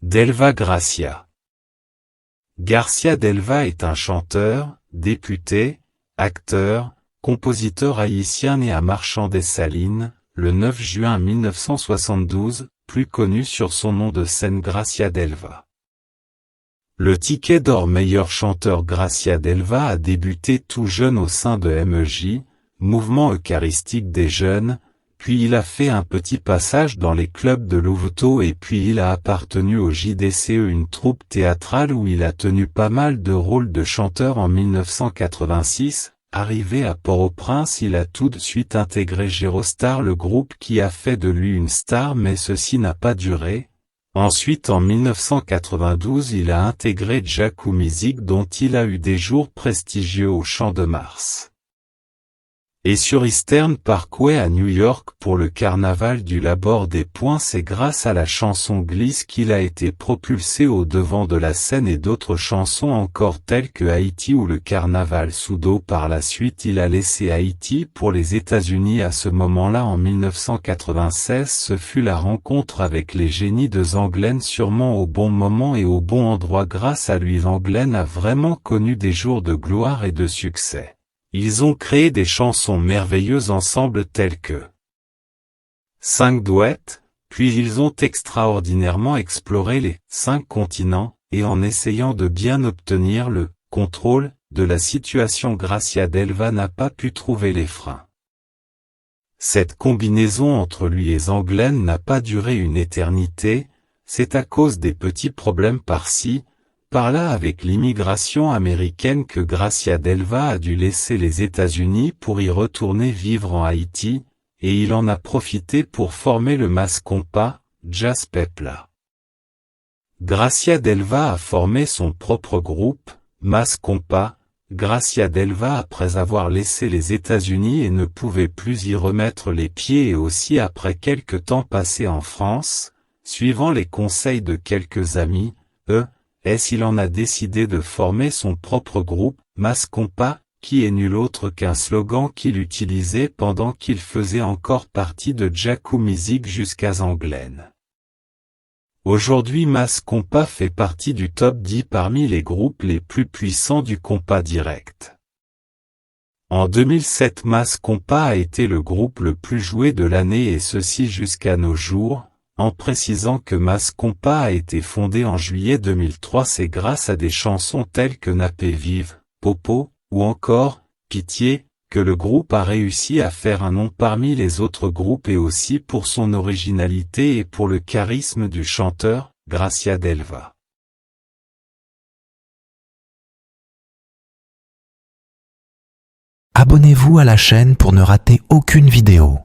Delva Gracia. Garcia Delva est un chanteur, député, acteur, compositeur haïtien né à Marchand-des-Salines, le 9 juin 1972, plus connu sur son nom de scène Gracia Delva. Le Ticket d'or meilleur chanteur Gracia Delva a débuté tout jeune au sein de MEJ, mouvement eucharistique des jeunes, puis il a fait un petit passage dans les clubs de Louveteaux et puis il a appartenu au JDCE, une troupe théâtrale où il a tenu pas mal de rôles de chanteur. En 1986, arrivé à Port-au-Prince, il a tout de suite intégré Gérostar, le groupe qui a fait de lui une star, mais ceci n'a pas duré. Ensuite en 1992 il a intégré Jaco Music dont il a eu des jours prestigieux au Champ de Mars et sur Eastern Parkway à New York pour le carnaval du Labor des Points. C'est grâce à la chanson Glisse qu'il a été propulsé au devant de la scène et d'autres chansons encore telles que Haïti ou le carnaval Soudo. Par la suite il a laissé Haïti pour les États-Unis. À ce moment-là en 1996 ce fut la rencontre avec les génies de Zanglen, sûrement au bon moment et au bon endroit. Grâce à lui Zanglen a vraiment connu des jours de gloire et de succès. Ils ont créé des chansons merveilleuses ensemble telles que 5 duets, puis ils ont extraordinairement exploré les 5 continents, et en essayant de bien obtenir le contrôle de la situation, Gracia Delva n'a pas pu trouver les freins. Cette combinaison entre lui et Zanglen n'a pas duré une éternité, c'est à cause des petits problèmes par-ci, par-là avec l'immigration américaine que Gracia Delva a dû laisser les États-Unis pour y retourner vivre en Haïti, et il en a profité pour former le Mas Compa, Jazz Pepla. Gracia Delva a formé son propre groupe, Mas Compa. Gracia Delva, après avoir laissé les États-Unis et ne pouvait plus y remettre les pieds, et aussi après quelque temps passé en France, suivant les conseils de quelques amis, il en a décidé de former son propre groupe, Mas Compa, qui est nul autre qu'un slogan qu'il utilisait pendant qu'il faisait encore partie de Jaco Music jusqu'à Zanglen. Aujourd'hui Mas Compa fait partie du top 10 parmi les groupes les plus puissants du compas direct. En 2007 Mas Compa a été le groupe le plus joué de l'année, et ceci jusqu'à nos jours. En précisant que Mas Compa a été fondé en juillet 2003, c'est grâce à des chansons telles que Nappé Vive, Popo, ou encore Pitié, que le groupe a réussi à faire un nom parmi les autres groupes, et aussi pour son originalité et pour le charisme du chanteur, Gracia Delva. Abonnez-vous à la chaîne pour ne rater aucune vidéo.